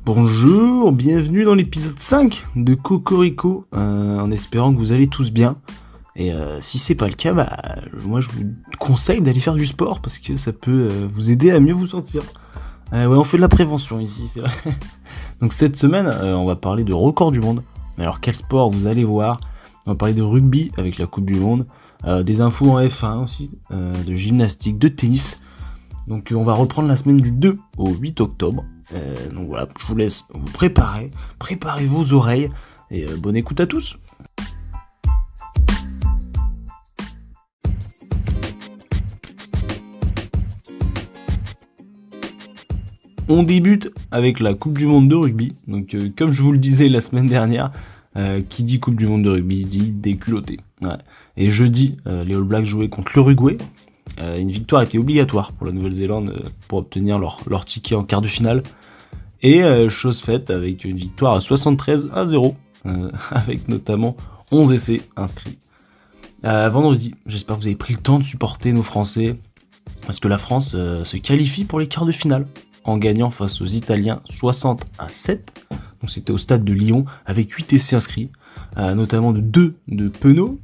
Bonjour, bienvenue dans l'épisode 5 de Cocorico, en espérant que vous allez tous bien. Et si c'est pas le cas, moi je vous conseille d'aller faire du sport parce que ça peut vous aider à mieux vous sentir. Ouais, on fait de la prévention ici, c'est vrai. Donc cette semaine, on va parler de record du monde. Alors quel sport vous allez voir? On va parler de rugby avec la Coupe du Monde, des infos en F1 aussi, de gymnastique, de tennis. Donc on va reprendre la semaine du 2 au 8 octobre. Donc voilà, je vous laisse vous préparer vos oreilles et bonne écoute à tous. On débute avec la Coupe du Monde de rugby. Donc comme je vous le disais la semaine dernière, qui dit Coupe du Monde de rugby dit déculotté. Ouais. Et jeudi, les All Blacks jouaient contre l'Uruguay. Une victoire était obligatoire pour la Nouvelle-Zélande pour obtenir leur ticket en quart de finale. Et chose faite avec une victoire à 73-0, avec notamment 11 essais inscrits. Vendredi, j'espère que vous avez pris le temps de supporter nos Français, parce que la France se qualifie pour les quarts de finale, en gagnant face aux Italiens 60-7. Donc c'était au stade de Lyon, avec 8 essais inscrits, notamment de 2 de Penaud,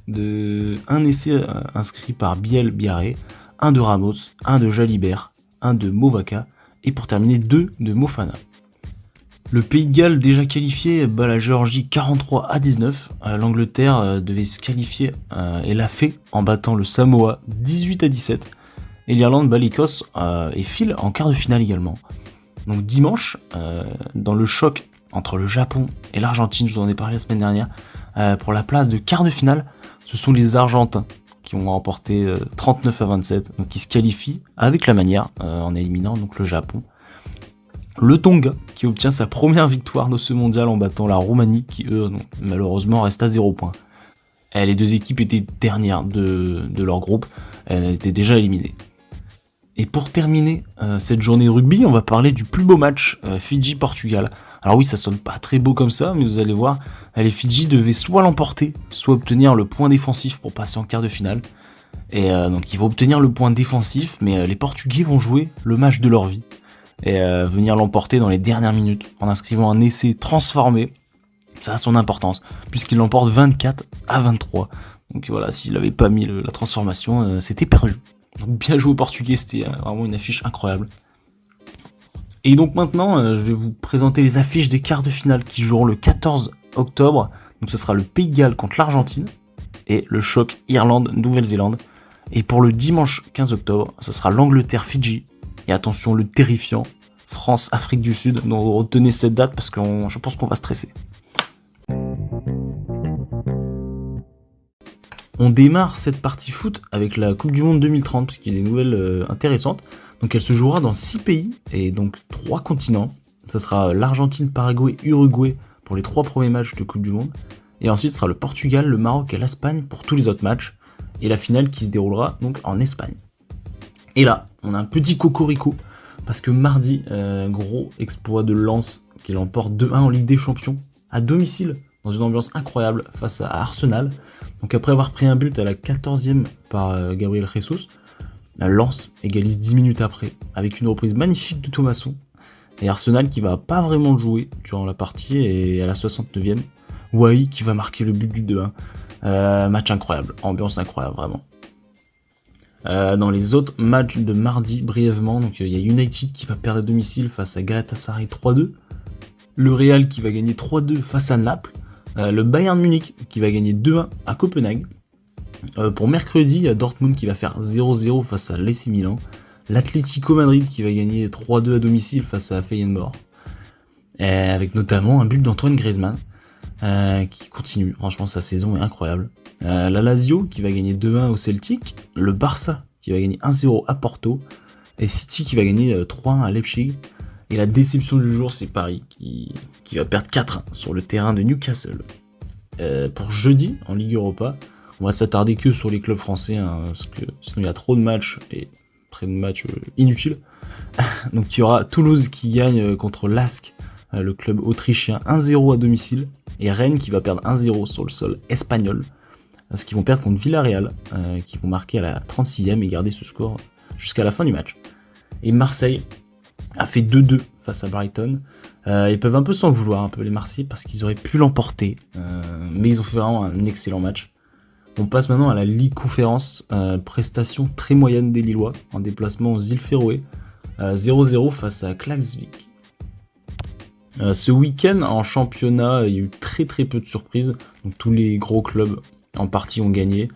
un essai inscrit par Biel-Biarré, un de Ramos, un de Jalibert, un de Movaca, et pour terminer 2 de Mofana. Le Pays de Galles, déjà qualifié, bat la Géorgie 43-19. L'Angleterre devait se qualifier et l'a fait en battant le Samoa 18-17. Et l'Irlande bat l'Écosse et file en quart de finale également. Donc dimanche, dans le choc entre le Japon et l'Argentine, je vous en ai parlé la semaine dernière, pour la place de quart de finale, ce sont les Argentins qui ont remporté 39-27, donc qui se qualifient avec la manière en éliminant donc le Japon. Le Tonga qui obtient sa première victoire de ce mondial en battant la Roumanie qui eux malheureusement restent à 0 points. Les deux équipes étaient dernières de leur groupe, elles étaient déjà éliminées. Et pour terminer cette journée rugby, on va parler du plus beau match Fidji-Portugal. Alors oui, ça sonne pas très beau comme ça, mais vous allez voir, les Fidji devaient soit l'emporter, soit obtenir le point défensif pour passer en quart de finale. Et donc ils vont obtenir le point défensif, mais les Portugais vont jouer le match de leur vie. Et venir l'emporter dans les dernières minutes en inscrivant un essai transformé, ça a son importance puisqu'il l'emporte 24-23. Donc voilà, s'il n'avait pas mis la transformation, c'était perdu. Donc bien joué aux Portugais, c'était vraiment une affiche incroyable. Et donc maintenant, je vais vous présenter les affiches des quarts de finale qui joueront le 14 octobre. Donc ce sera le Pays de Galles contre l'Argentine et le choc Irlande-Nouvelle-Zélande. Et pour le dimanche 15 octobre, ce sera l'Angleterre-Fidji. Et attention, le terrifiant France-Afrique du Sud. Donc retenez cette date parce que je pense qu'on va stresser. On démarre cette partie foot avec la Coupe du Monde 2030 parce qu'il y a des nouvelles intéressantes. Donc elle se jouera dans 6 pays et donc 3 continents. Ce sera l'Argentine, Paraguay, Uruguay pour les 3 premiers matchs de Coupe du Monde. Et ensuite ce sera le Portugal, le Maroc et l'Espagne pour tous les autres matchs. Et la finale qui se déroulera donc en Espagne. Et là, on a un petit cocorico, parce que mardi, gros exploit de Lens, qui l'emporte 2-1 en Ligue des Champions, à domicile, dans une ambiance incroyable, face à Arsenal. Donc après avoir pris un but à la 14e par Gabriel Jesus, Lens égalise 10 minutes après, avec une reprise magnifique de Thomasson. Et Arsenal qui va pas vraiment jouer durant la partie, et à la 69e, Wai qui va marquer le but du 2-1. Match incroyable, ambiance incroyable, vraiment. Dans les autres matchs de mardi, brièvement, donc il y a United qui va perdre à domicile face à Galatasaray 3-2, le Real qui va gagner 3-2 face à Naples, le Bayern Munich qui va gagner 2-1 à Copenhague. Pour mercredi, il y a Dortmund qui va faire 0-0 face à l'AC Milan, l'Atlético Madrid qui va gagner 3-2 à domicile face à Feyenoord, avec notamment un but d'Antoine Griezmann qui continue, franchement sa saison est incroyable. La Lazio qui va gagner 2-1 au Celtic, le Barça qui va gagner 1-0 à Porto, et City qui va gagner 3-1 à Leipzig. Et la déception du jour, c'est Paris qui va perdre 4-1 sur le terrain de Newcastle. Pour jeudi, en Ligue Europa, on va s'attarder que sur les clubs français, parce que sinon il y a trop de matchs, et très de matchs inutiles. Donc il y aura Toulouse qui gagne contre l'ASK, le club autrichien, 1-0 à domicile, et Rennes qui va perdre 1-0 sur le sol espagnol. Parce qu'ils vont perdre contre Villarreal, qui vont marquer à la 36e et garder ce score jusqu'à la fin du match. Et Marseille a fait 2-2 face à Brighton, Ils peuvent un peu s'en vouloir, un peu les Marseillais, parce qu'ils auraient pu l'emporter. Mais ils ont fait vraiment un excellent match. On passe maintenant à la Ligue Conférence, prestation très moyenne des Lillois, en déplacement aux îles Féroé, 0-0 face à Klaksvik. Ce week-end en championnat, il y a eu très peu de surprises, donc tous les gros clubs en partie ont gagné.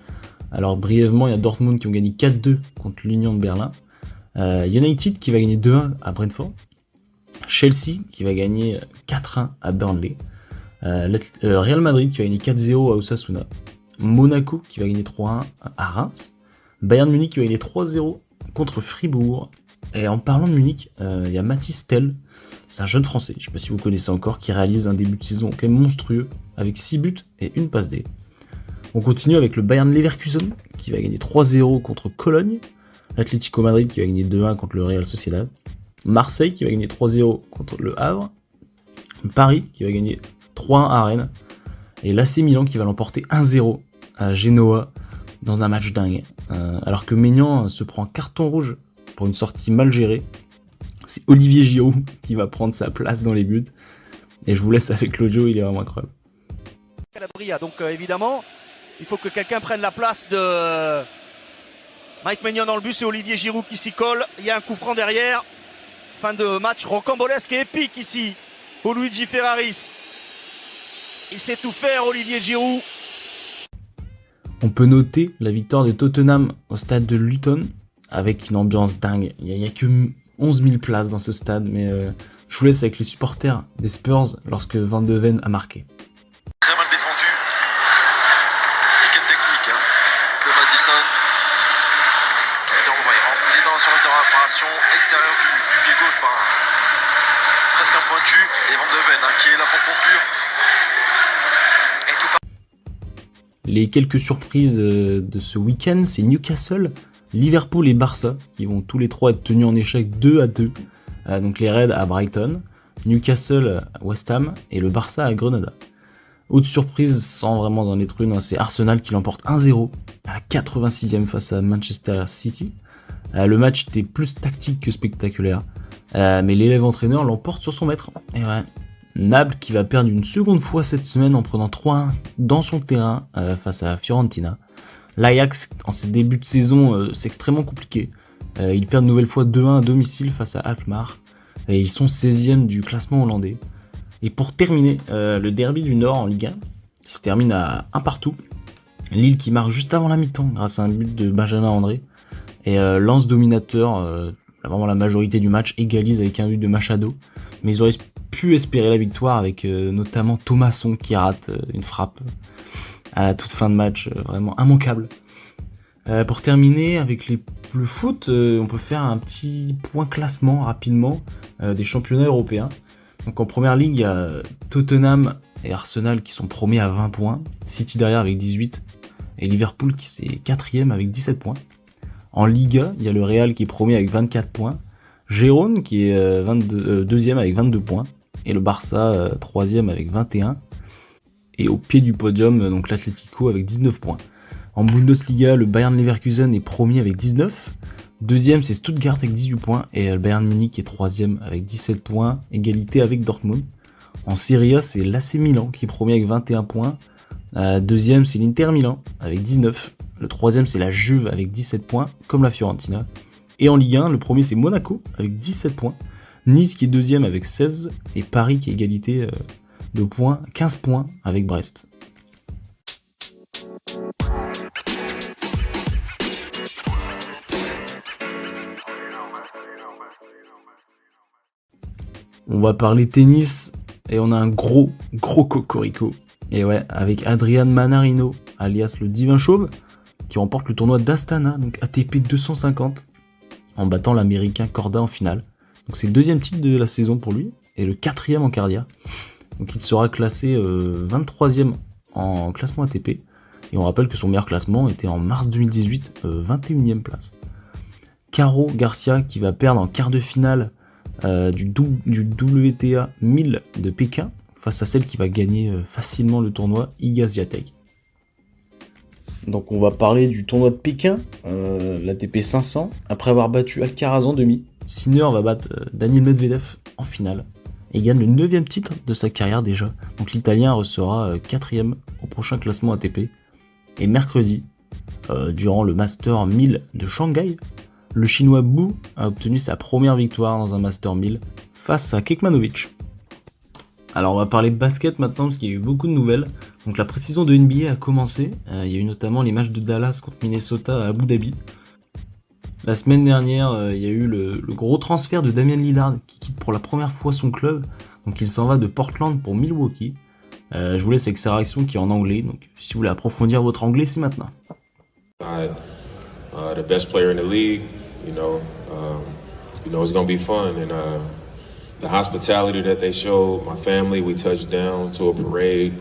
Alors brièvement, il y a Dortmund qui ont gagné 4-2 contre l'Union de Berlin, United qui va gagner 2-1 à Brentford, Chelsea qui va gagner 4-1 à Burnley, Real Madrid qui va gagner 4-0 à Osasuna, Monaco qui va gagner 3-1 à Reims, Bayern Munich qui va gagner 3-0 contre Fribourg. Et en parlant de Munich, il y a Mathys Tel, c'est un jeune français, je ne sais pas si vous connaissez encore, qui réalise un début de saison quand même monstrueux avec 6 buts et une passe D. On continue avec le Bayern Leverkusen qui va gagner 3-0 contre Cologne, l'Atlético Madrid qui va gagner 2-1 contre le Real Sociedad, Marseille qui va gagner 3-0 contre le Havre, Paris qui va gagner 3-1 à Rennes, et l'AC Milan qui va l'emporter 1-0 à Genoa dans un match dingue. Alors que Maignan se prend carton rouge pour une sortie mal gérée, c'est Olivier Giroud qui va prendre sa place dans les buts. Et je vous laisse avec l'audio, il est vraiment incroyable. Donc évidemment, il faut que quelqu'un prenne la place de Mike Maignan dans le but, c'est Olivier Giroud qui s'y colle. Il y a un coup franc derrière. Fin de match rocambolesque et épique ici pour Luigi Ferraris. Il sait tout faire, Olivier Giroud. On peut noter la victoire de Tottenham au stade de Luton avec une ambiance dingue. Il n'y a que 11 000 places dans ce stade, mais je vous laisse avec les supporters des Spurs lorsque Van de Ven a marqué. Très mal défendu. Et quelle technique de Madison. Il est dans la surface de réparation extérieure du pied gauche par presque un pointu. Et Van de Ven qui est là pour conclure. Les quelques surprises de ce week-end, c'est Newcastle, Liverpool et Barça, qui vont tous les trois être tenus en échec 2-2. Donc les Reds à Brighton, Newcastle à West Ham et le Barça à Grenada. Autre surprise, sans vraiment en être une, c'est Arsenal qui l'emporte 1-0 à la 86e face à Manchester City. Le match était plus tactique que spectaculaire, mais l'élève entraîneur l'emporte sur son maître. Et ouais, Naples qui va perdre une seconde fois cette semaine en prenant 3-1 dans son terrain face à Fiorentina. L'Ajax, en ses débuts de saison, c'est extrêmement compliqué. Ils perdent une nouvelle fois 2-1 à domicile face à Alkmaar. Et ils sont 16e du classement hollandais. Et pour terminer, le derby du Nord en Ligue 1, qui se termine à 1 partout. Lille qui marque juste avant la mi-temps grâce à un but de Benjamin André. Et Lens dominateur, vraiment la majorité du match, égalise avec un but de Machado. Mais ils auraient pu espérer la victoire avec notamment Thomasson qui rate une frappe à la toute fin de match, vraiment immanquable. Pour terminer avec le foot, on peut faire un petit point classement rapidement des championnats européens. Donc en première ligue, il y a Tottenham et Arsenal qui sont premiers à 20 points, City derrière avec 18 et Liverpool qui est 4ème avec 17 points. En Liga, il y a le Real qui est premier avec 24 points, Gérone qui est 2ème avec 22 points et le Barça 3ème avec 21. Et au pied du podium, donc l'Atlético avec 19 points. En Bundesliga, le Bayern Leverkusen est premier avec 19. Deuxième, c'est Stuttgart avec 18 points. Et le Bayern Munich est troisième avec 17 points, égalité avec Dortmund. En Serie A, c'est l'AC Milan qui est premier avec 21 points. Deuxième, c'est l'Inter Milan avec 19. Le troisième, c'est la Juve avec 17 points, comme la Fiorentina. Et en Ligue 1, le premier, c'est Monaco avec 17 points. Nice qui est deuxième avec 16. Et Paris qui est égalité de points, 15 points avec Brest. On va parler tennis et on a un gros cocorico. Et ouais, avec Adrian Manarino, alias le Divin Chauve, qui remporte le tournoi d'Astana, donc ATP 250, en battant l'américain Corda en finale. Donc c'est le deuxième titre de la saison pour lui et le 4ème en carrière. Donc il sera classé 23ème en classement ATP. Et on rappelle que son meilleur classement était en mars 2018, 21ème place. Caro Garcia qui va perdre en quart de finale du WTA 1000 de Pékin face à celle qui va gagner facilement le tournoi, Iga Swiatek. Donc on va parler du tournoi de Pékin, l'ATP 500. Après avoir battu Alcaraz en demi, Sinner va battre Daniil Medvedev en finale. et gagne le 9e titre de sa carrière déjà. Donc l'Italien ressera 4e au prochain classement ATP. Et mercredi, durant le Master 1000 de Shanghai, le Chinois Bu a obtenu sa première victoire dans un Master 1000 face à Kekmanovic. Alors on va parler basket maintenant parce qu'il y a eu beaucoup de nouvelles. Donc la pré-saison de NBA a commencé, il y a eu notamment les matchs de Dallas contre Minnesota à Abu Dhabi. La semaine dernière, il y a eu le gros transfert de Damian Lillard qui quitte pour la première fois son club. Donc il s'en va de Portland pour Milwaukee. Je vous laisse avec sa réaction qui est en anglais, donc si vous voulez approfondir votre anglais, c'est maintenant. The best player in the league, it's gonna be fun, and the hospitality that they showed my family. We touched down to a parade.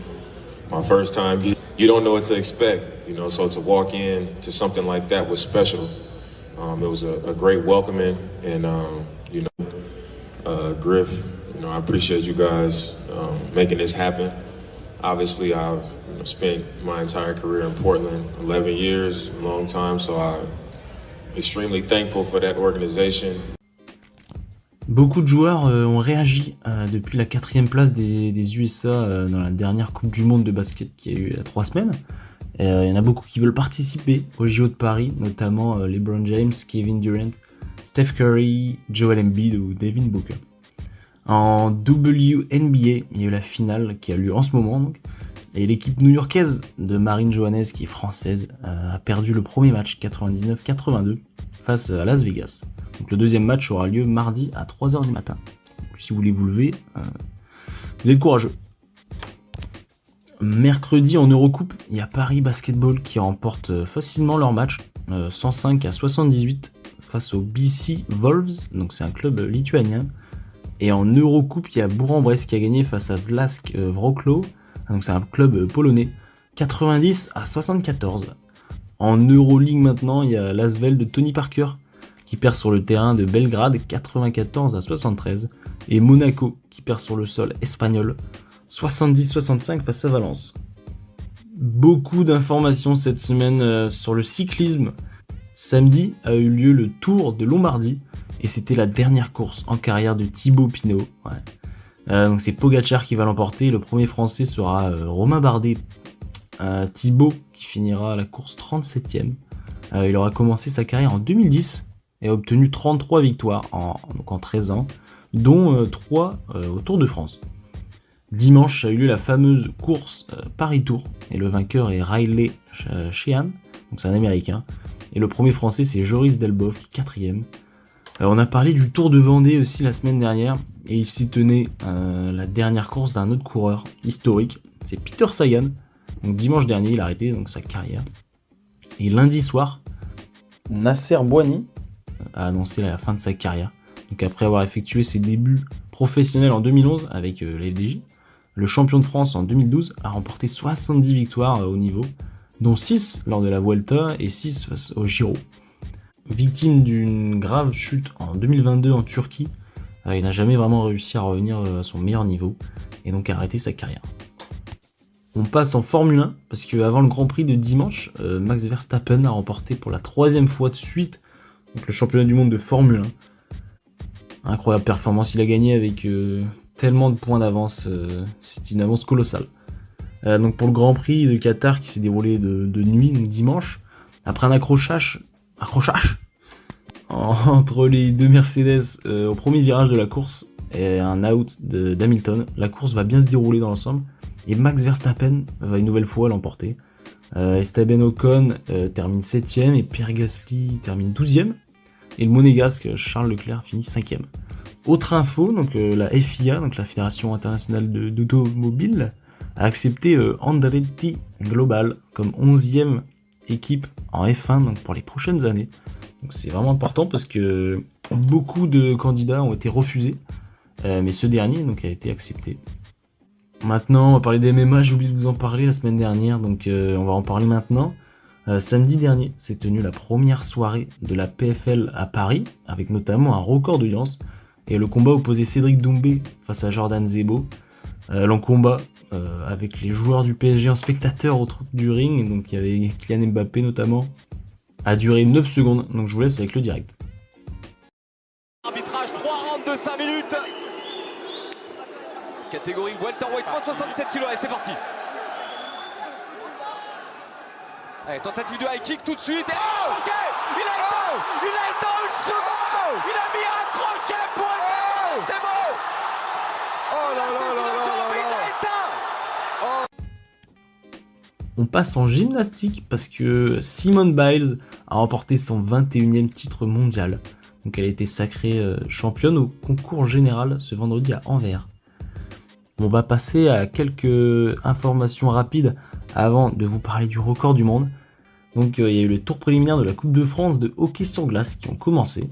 My first time, you don't know what to expect, so to walk in to something like that was special. It was a great welcoming, and Griff, I appreciate you guys making this happen. Obviously, I've spent my entire career in Portland, 11 years, a long time, so I'm extremely thankful for that organization. Beaucoup de joueurs ont réagi depuis la 4e place des USA dans la dernière Coupe du Monde de basket qui a eu il y a 3 semaines. Il y en a beaucoup qui veulent participer au JO de Paris, notamment LeBron James, Kevin Durant, Steph Curry, Joel Embiid ou Devin Booker. En WNBA, il y a eu la finale qui a lieu en ce moment, donc, et l'équipe new-yorkaise de Marine Johannes, qui est française, a perdu le premier match 99-82 face à Las Vegas. Donc le deuxième match aura lieu mardi à 3h du matin. Donc, si vous voulez vous lever, vous êtes courageux. Mercredi en Eurocoupe, il y a Paris Basketball qui remporte facilement leur match 105-78 face au BC Wolves, donc c'est un club lituanien. Et en Eurocoupe, il y a Bourg-en-Bresse qui a gagné face à Śląsk Wrocław, donc c'est un club polonais, 90-74. En Euroleague maintenant, il y a l'Asvel de Tony Parker qui perd sur le terrain de Belgrade 94-73 et Monaco qui perd sur le sol espagnol 70-65 face à Valence. Beaucoup d'informations cette semaine sur le cyclisme. Samedi a eu lieu le Tour de Lombardie et c'était la dernière course en carrière de Thibaut Pinot. Donc c'est Pogacar qui va l'emporter. Le premier français sera Romain Bardet. Thibaut qui finira la course 37e. Il aura commencé sa carrière en 2010 et a obtenu 33 victoires en 13 ans, dont 3 au Tour de France. Dimanche a eu lieu la fameuse course Paris-Tour et le vainqueur est Riley Sheehan, donc c'est un américain. Et le premier français c'est Joris Delboff qui est 4e. On a parlé du Tour de Vendée aussi la semaine dernière et il s'y tenait la dernière course d'un autre coureur historique, c'est Peter Sagan. Donc dimanche dernier il a arrêté donc sa carrière. Et lundi soir, Nasser Bouhanni a annoncé la fin de sa carrière. Donc après avoir effectué ses débuts professionnels en 2011 avec la FDJ, le champion de France en 2012 a remporté 70 victoires au niveau, dont 6 lors de la Vuelta et 6 face au Giro. Victime d'une grave chute en 2022 en Turquie, il n'a jamais vraiment réussi à revenir à son meilleur niveau et donc a arrêté sa carrière. On passe en Formule 1 parce qu'avant le Grand Prix de dimanche, Max Verstappen a remporté pour la 3e fois de suite donc le championnat du monde de Formule 1. Incroyable performance, il a gagné avec tellement de points d'avance, c'est une avance colossale. Donc pour le Grand Prix de Qatar qui s'est déroulé de nuit, donc dimanche, après un accrochage entre les deux Mercedes au premier virage de la course et un out d'Hamilton, la course va bien se dérouler dans l'ensemble et Max Verstappen va une nouvelle fois l'emporter. Esteban Ocon termine 7ème et Pierre Gasly termine 12ème et le monégasque Charles Leclerc finit 5ème. Autre info, donc la FIA, donc la Fédération Internationale d'Automobile, a accepté Andretti Global comme 11e équipe en F1 donc pour les prochaines années. Donc c'est vraiment important parce que beaucoup de candidats ont été refusés, mais ce dernier donc a été accepté. Maintenant, on va parler des MMA, j'ai oublié de vous en parler la semaine dernière, donc on va en parler maintenant. Samedi dernier, s'est tenue la première soirée de la PFL à Paris, avec notamment un record d'audience, et le combat opposait Cédric Doumbé face à Jordan Zebo. Le combat avec les joueurs du PSG en spectateur autour du ring, donc il y avait Kylian Mbappé notamment, a duré 9 secondes, donc je vous laisse avec le direct. Arbitrage 3 rounds de 5 minutes. catégorie welterweight, moins de 77 kg, et c'est parti. Allez, tentative de high kick tout de suite. Et il a éteint une seconde. Il a mis un crochet pour le c'est bon. Oh là là là là là là. On passe en gymnastique parce que Simone Biles a remporté son 21e titre mondial. Donc elle a été sacrée championne au concours général ce vendredi à Anvers. On va passer à quelques informations rapides avant de vous parler du record du monde. Donc il y a eu le tour préliminaire de la Coupe de France de hockey sur glace qui ont commencé.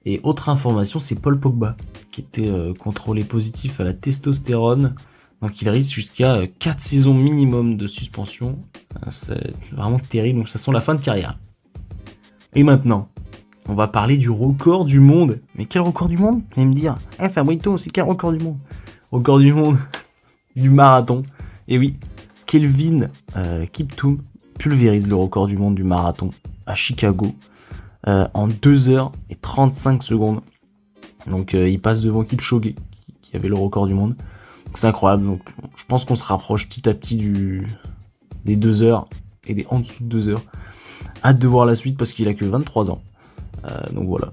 Et autre information, c'est Paul Pogba qui était contrôlé positif à la testostérone. Donc il risque jusqu'à 4 saisons minimum de suspension. C'est vraiment terrible, donc ça sent la fin de carrière. Et maintenant, on va parler du record du monde. Mais quel record du monde ? Vous allez me dire, Fabrito, c'est quel record du monde ? Record du monde du marathon. Et oui, Kelvin Kiptoum pulvérise le record du monde du marathon à Chicago en 2h35. Donc il passe devant Kipchoge qui avait le record du monde. Donc c'est incroyable. Donc je pense qu'on se rapproche petit à petit des 2 heures et des en dessous de 2 heures. Hâte de voir la suite parce qu'il a que 23 ans. Donc voilà.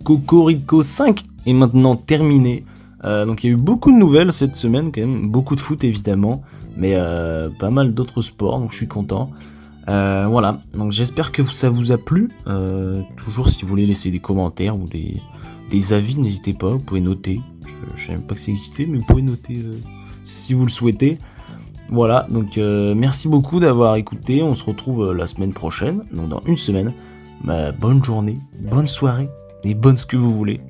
Cocorico 5 est maintenant terminé. Donc il y a eu beaucoup de nouvelles cette semaine quand même, beaucoup de foot évidemment, mais pas mal d'autres sports, donc je suis content. Voilà, donc j'espère que ça vous a plu. Toujours si vous voulez laisser des commentaires ou des avis, n'hésitez pas, vous pouvez noter. Je sais même pas que ça existait, mais vous pouvez noter si vous le souhaitez. Voilà, donc merci beaucoup d'avoir écouté, on se retrouve la semaine prochaine, donc dans une semaine. Bonne journée, bonne soirée, et bonne ce que vous voulez.